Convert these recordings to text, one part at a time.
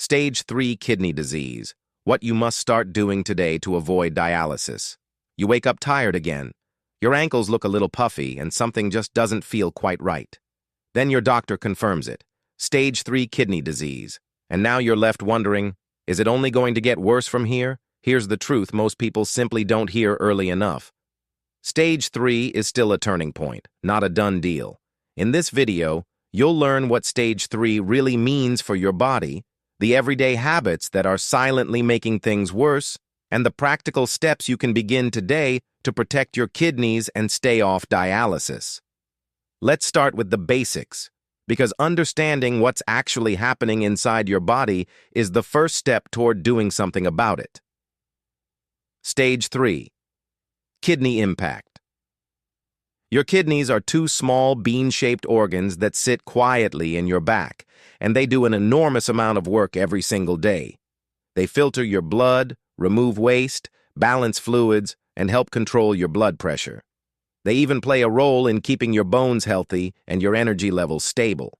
Stage 3 kidney disease. What you must start doing today to avoid dialysis. You wake up tired again. Your ankles look a little puffy and something just doesn't feel quite right. Then your doctor confirms it. Stage 3 kidney disease. And now you're left wondering, is it only going to get worse from here? Here's the truth most people simply don't hear early enough. Stage 3 is still a turning point, not a done deal. In this video, you'll learn what Stage 3 really means for your body, the everyday habits that are silently making things worse, and the practical steps you can begin today to protect your kidneys and stay off dialysis. Let's start with the basics, because understanding what's actually happening inside your body is the first step toward doing something about it. Stage 3. Kidney impact. Your kidneys are two small bean-shaped organs that sit quietly in your back, and they do an enormous amount of work every single day. They filter your blood, remove waste, balance fluids, and help control your blood pressure. They even play a role in keeping your bones healthy and your energy levels stable.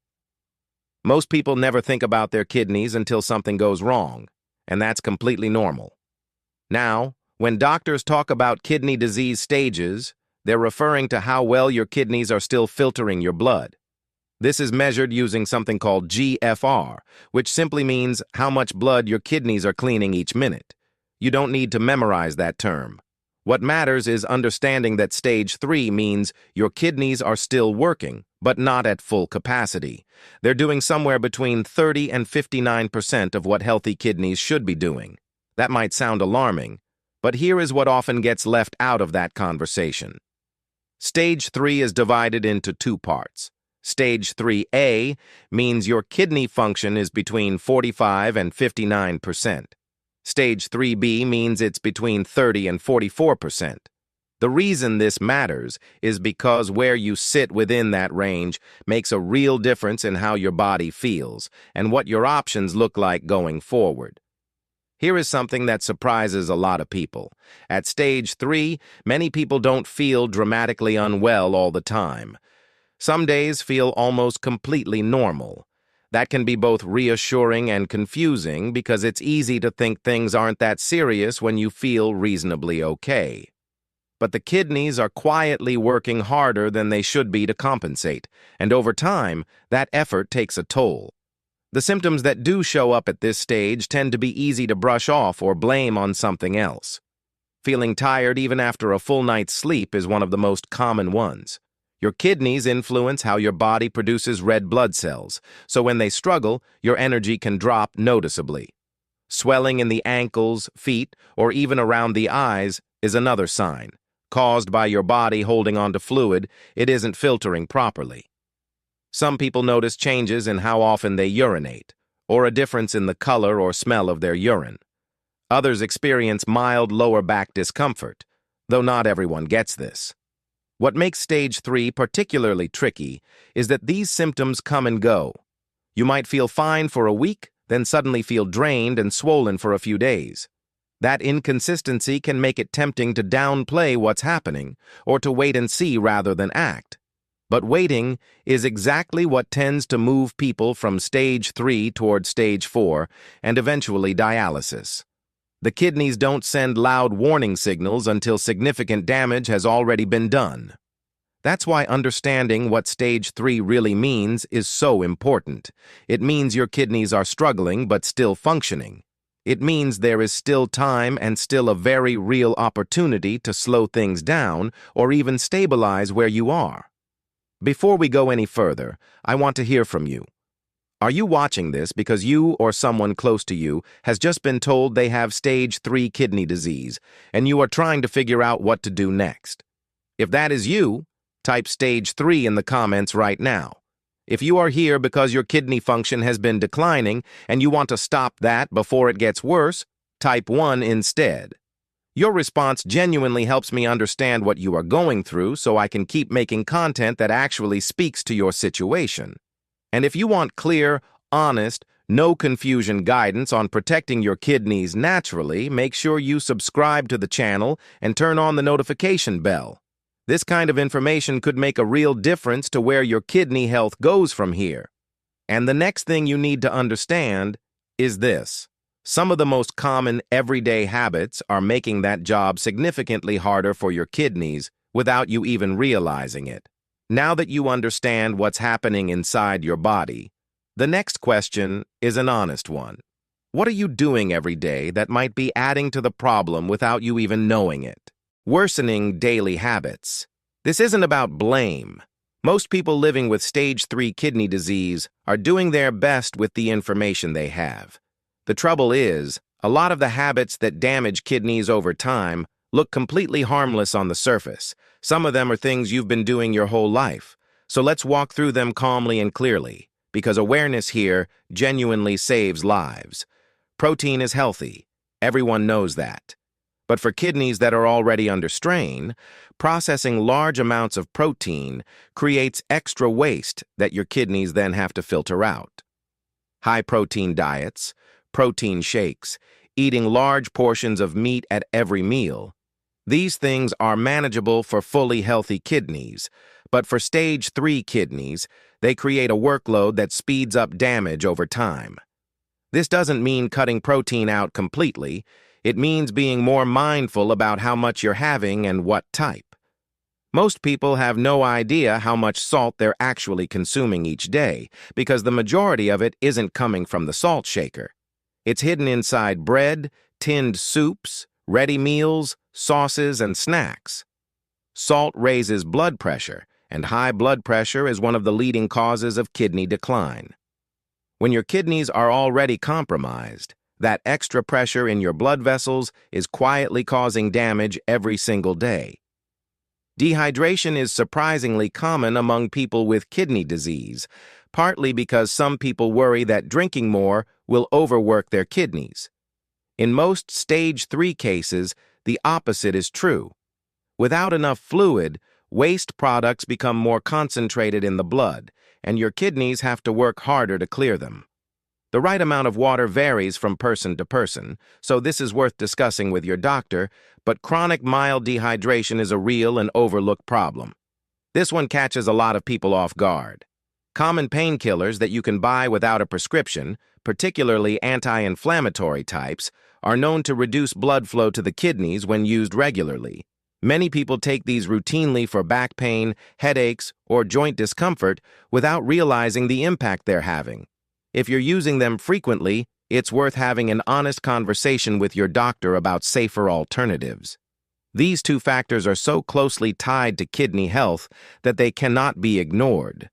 Most people never think about their kidneys until something goes wrong, and that's completely normal. Now, when doctors talk about kidney disease stages, they're referring to how well your kidneys are still filtering your blood. This is measured using something called eGFR, which simply means how much blood your kidneys are cleaning each minute. You don't need to memorize that term. What matters is understanding that Stage 3 means your kidneys are still working, but not at full capacity. They're doing somewhere between 30 and 59% of what healthy kidneys should be doing. That might sound alarming, but here is what often gets left out of that conversation. Stage 3 is divided into two parts. Stage 3A means your kidney function is between 45 and 59%. Stage 3B means it's between 30 and 44%. The reason this matters is because where you sit within that range makes a real difference in how your body feels and what your options look like going forward. Here is something that surprises a lot of people. At Stage 3, many people don't feel dramatically unwell all the time. Some days feel almost completely normal. That can be both reassuring and confusing because it's easy to think things aren't that serious when you feel reasonably okay. But the kidneys are quietly working harder than they should be to compensate, and over time, that effort takes a toll. The symptoms that do show up at this stage tend to be easy to brush off or blame on something else. Feeling tired even after a full night's sleep is one of the most common ones. Your kidneys influence how your body produces red blood cells, so when they struggle, your energy can drop noticeably. Swelling in the ankles, feet, or even around the eyes is another sign. Caused by your body holding onto fluid, it isn't filtering properly. Some people notice changes in how often they urinate, or a difference in the color or smell of their urine. Others experience mild lower back discomfort, though not everyone gets this. What makes Stage 3 particularly tricky is that these symptoms come and go. You might feel fine for a week, then suddenly feel drained and swollen for a few days. That inconsistency can make it tempting to downplay what's happening, or to wait and see rather than act. But waiting is exactly what tends to move people from Stage 3 toward Stage 4 and eventually dialysis. The kidneys don't send loud warning signals until significant damage has already been done. That's why understanding what Stage 3 really means is so important. It means your kidneys are struggling but still functioning. It means there is still time and still a very real opportunity to slow things down or even stabilize where you are. Before we go any further, I want to hear from you. Are you watching this because you or someone close to you has just been told they have Stage 3 kidney disease, and you are trying to figure out what to do next? If that is you, type Stage 3 in the comments right now. If you are here because your kidney function has been declining and you want to stop that before it gets worse, type 1 instead. Your response genuinely helps me understand what you are going through so I can keep making content that actually speaks to your situation. And if you want clear, honest, no confusion guidance on protecting your kidneys naturally, make sure you subscribe to the channel and turn on the notification bell. This kind of information could make a real difference to where your kidney health goes from here. And the next thing you need to understand is this. Some of the most common everyday habits are making that job significantly harder for your kidneys without you even realizing it. Now that you understand what's happening inside your body, the next question is an honest one. What are you doing every day that might be adding to the problem without you even knowing it? Worsening daily habits. This isn't about blame. Most people living with stage 3 kidney disease are doing their best with the information they have. The trouble is, a lot of the habits that damage kidneys over time look completely harmless on the surface. Some of them are things you've been doing your whole life. So let's walk through them calmly and clearly, because awareness here genuinely saves lives. Protein is healthy. Everyone knows that. But for kidneys that are already under strain, processing large amounts of protein creates extra waste that your kidneys then have to filter out. High-protein diets, protein shakes, eating large portions of meat at every meal. These things are manageable for fully healthy kidneys, but for stage 3 kidneys, they create a workload that speeds up damage over time. This doesn't mean cutting protein out completely. It means being more mindful about how much you're having and what type. Most people have no idea how much salt they're actually consuming each day, because the majority of it isn't coming from the salt shaker. It's hidden inside bread, tinned soups, ready meals, sauces, and snacks. Salt raises blood pressure, and high blood pressure is one of the leading causes of kidney decline. When your kidneys are already compromised, that extra pressure in your blood vessels is quietly causing damage every single day. Dehydration is surprisingly common among people with kidney disease, partly because some people worry that drinking more will overwork their kidneys. In most stage 3 cases, the opposite is true. Without enough fluid, waste products become more concentrated in the blood, and your kidneys have to work harder to clear them. The right amount of water varies from person to person, so this is worth discussing with your doctor, but chronic mild dehydration is a real and overlooked problem. This one catches a lot of people off guard. Common painkillers that you can buy without a prescription, particularly anti-inflammatory types, are known to reduce blood flow to the kidneys when used regularly. Many people take these routinely for back pain, headaches, or joint discomfort without realizing the impact they're having. If you're using them frequently, it's worth having an honest conversation with your doctor about safer alternatives. These two factors are so closely tied to kidney health that they cannot be ignored.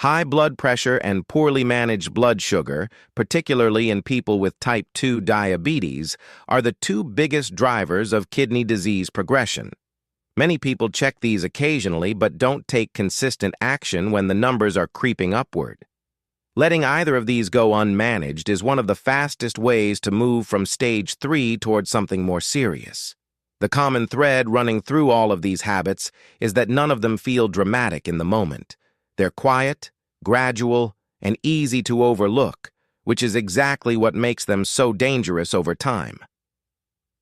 High blood pressure and poorly managed blood sugar, particularly in people with type 2 diabetes, are the two biggest drivers of kidney disease progression. Many people check these occasionally but don't take consistent action when the numbers are creeping upward. Letting either of these go unmanaged is one of the fastest ways to move from stage 3 towards something more serious. The common thread running through all of these habits is that none of them feel dramatic in the moment. They're quiet, gradual, and easy to overlook, which is exactly what makes them so dangerous over time.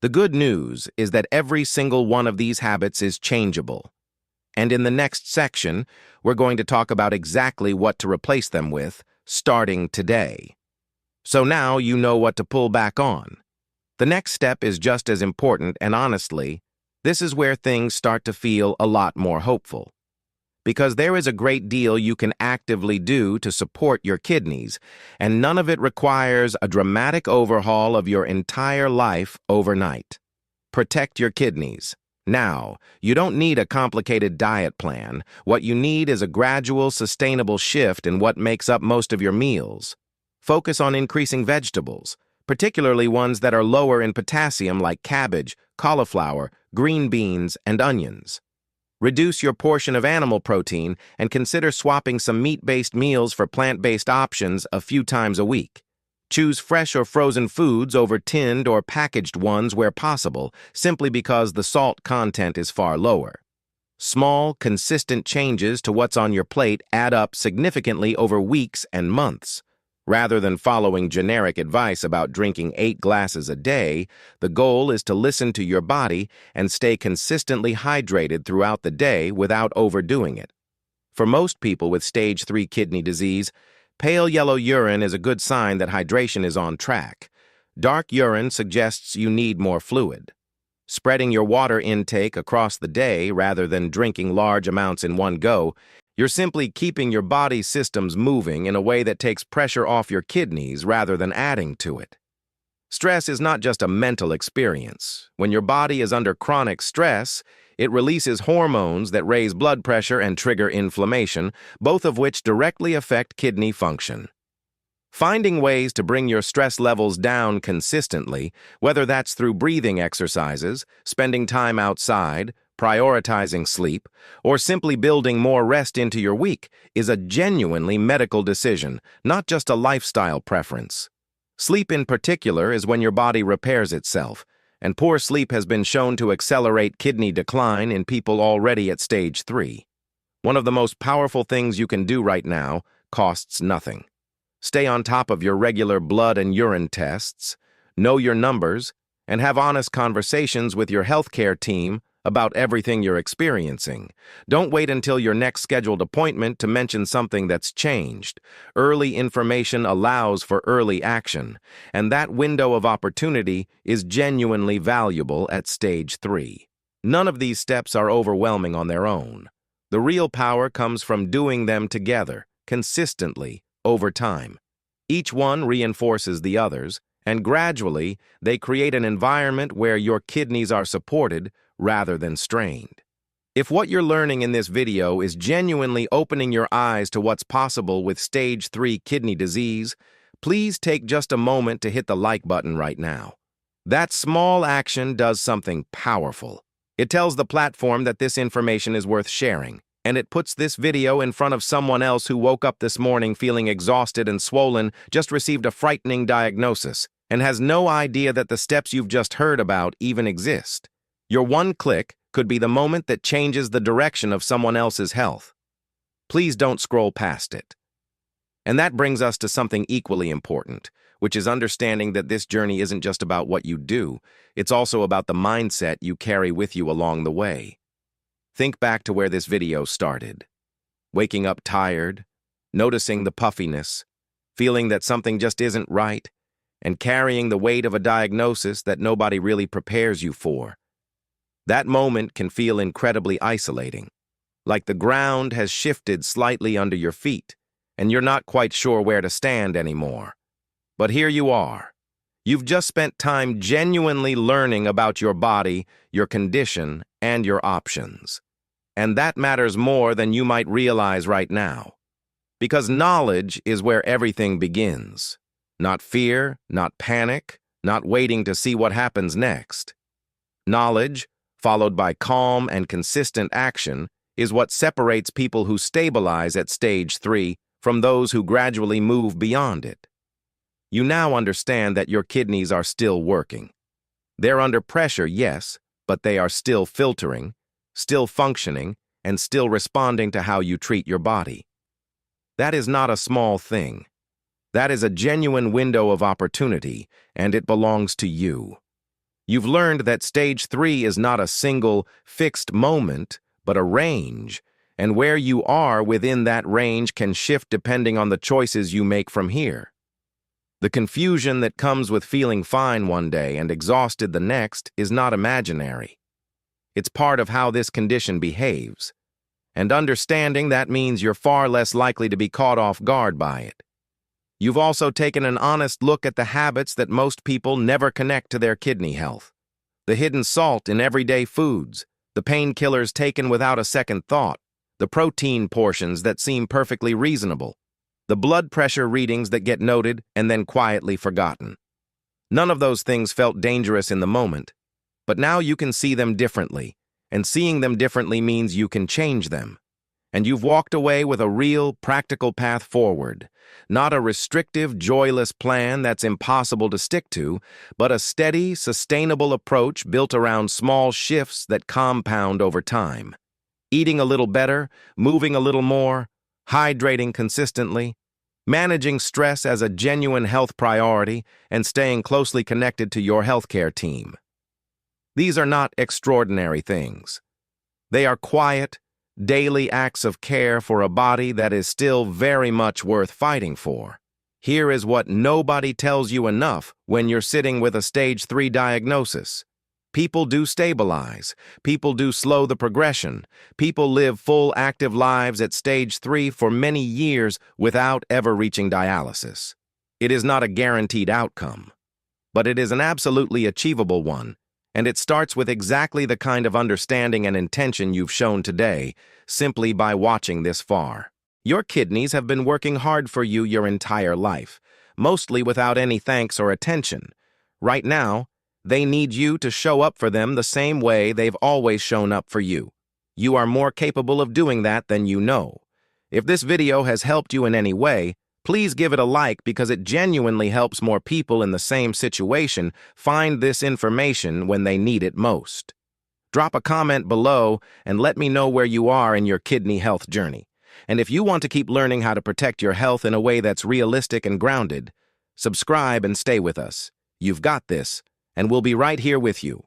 The good news is that every single one of these habits is changeable. And in the next section, we're going to talk about exactly what to replace them with, starting today. So now you know what to pull back on. The next step is just as important, and honestly, this is where things start to feel a lot more hopeful. Because there is a great deal you can actively do to support your kidneys, and none of it requires a dramatic overhaul of your entire life overnight. Protect your kidneys. Now, you don't need a complicated diet plan. What you need is a gradual, sustainable shift in what makes up most of your meals. Focus on increasing vegetables, particularly ones that are lower in potassium like cabbage, cauliflower, green beans, and onions. Reduce your portion of animal protein and consider swapping some meat-based meals for plant-based options a few times a week. Choose fresh or frozen foods over tinned or packaged ones where possible, simply because the salt content is far lower. Small, consistent changes to what's on your plate add up significantly over weeks and months. Rather than following generic advice about drinking 8 glasses a day, the goal is to listen to your body and stay consistently hydrated throughout the day without overdoing it. For most people with stage 3 kidney disease, Pale yellow urine is a good sign that hydration is on track. Dark urine suggests you need more fluid. Spreading your water intake across the day rather than drinking large amounts in one go, you're simply keeping your body's systems moving in a way that takes pressure off your kidneys rather than adding to it. Stress is not just a mental experience. When your body is under chronic stress, it releases hormones that raise blood pressure and trigger inflammation, both of which directly affect kidney function. Finding ways to bring your stress levels down consistently, whether that's through breathing exercises, spending time outside, prioritizing sleep, or simply building more rest into your week, is a genuinely medical decision, not just a lifestyle preference. Sleep in particular is when your body repairs itself, and poor sleep has been shown to accelerate kidney decline in people already at stage 3. One of the most powerful things you can do right now costs nothing. Stay on top of your regular blood and urine tests, know your numbers, and have honest conversations with your healthcare team about everything you're experiencing. Don't wait until your next scheduled appointment to mention something that's changed. Early information allows for early action, and that window of opportunity is genuinely valuable at stage 3. None of these steps are overwhelming on their own. The real power comes from doing them together, consistently, over time. Each one reinforces the others, and gradually, they create an environment where your kidneys are supported rather than strained. If what you're learning in this video is genuinely opening your eyes to what's possible with stage 3 kidney disease, please take just a moment to hit the like button right now. That small action does something powerful. It tells the platform that this information is worth sharing, and it puts this video in front of someone else who woke up this morning feeling exhausted and swollen, just received a frightening diagnosis, and has no idea that the steps you've just heard about even exist. Your one click could be the moment that changes the direction of someone else's health. Please don't scroll past it. And that brings us to something equally important, which is understanding that this journey isn't just about what you do, it's also about the mindset you carry with you along the way. Think back to where this video started. Waking up tired, noticing the puffiness, feeling that something just isn't right, and carrying the weight of a diagnosis that nobody really prepares you for. That moment can feel incredibly isolating, like the ground has shifted slightly under your feet, and you're not quite sure where to stand anymore. But here you are. You've just spent time genuinely learning about your body, your condition, and your options. And that matters more than you might realize right now. Because knowledge is where everything begins. Not fear, not panic, not waiting to see what happens next. Knowledge, followed by calm and consistent action, is what separates people who stabilize at stage 3 from those who gradually move beyond it. You now understand that your kidneys are still working. They're under pressure, yes, but they are still filtering, still functioning, and still responding to how you treat your body. That is not a small thing. That is a genuine window of opportunity, and it belongs to you. You've learned that stage 3 is not a single, fixed moment, but a range, and where you are within that range can shift depending on the choices you make from here. The confusion that comes with feeling fine one day and exhausted the next is not imaginary. It's part of how this condition behaves, and understanding that means you're far less likely to be caught off guard by it. You've also taken an honest look at the habits that most people never connect to their kidney health. The hidden salt in everyday foods, the painkillers taken without a second thought, the protein portions that seem perfectly reasonable, the blood pressure readings that get noted and then quietly forgotten. None of those things felt dangerous in the moment, but now you can see them differently, and seeing them differently means you can change them. And you've walked away with a real, practical path forward. Not a restrictive, joyless plan that's impossible to stick to, but a steady, sustainable approach built around small shifts that compound over time. Eating a little better, moving a little more, hydrating consistently, managing stress as a genuine health priority, and staying closely connected to your healthcare team. These are not extraordinary things. They are quiet, daily acts of care for a body that is still very much worth fighting for. Here is what nobody tells you enough when you're sitting with a stage 3 diagnosis. People do stabilize. People do slow the progression. People live full active lives at stage 3 for many years without ever reaching dialysis. It is not a guaranteed outcome, but it is an absolutely achievable one, and it starts with exactly the kind of understanding and intention you've shown today, simply by watching this far. Your kidneys have been working hard for you your entire life, mostly without any thanks or attention. Right now, they need you to show up for them the same way they've always shown up for you. You are more capable of doing that than you know. If this video has helped you in any way, please give it a like because it genuinely helps more people in the same situation find this information when they need it most. Drop a comment below and let me know where you are in your kidney health journey. And if you want to keep learning how to protect your health in a way that's realistic and grounded, subscribe and stay with us. You've got this, and we'll be right here with you.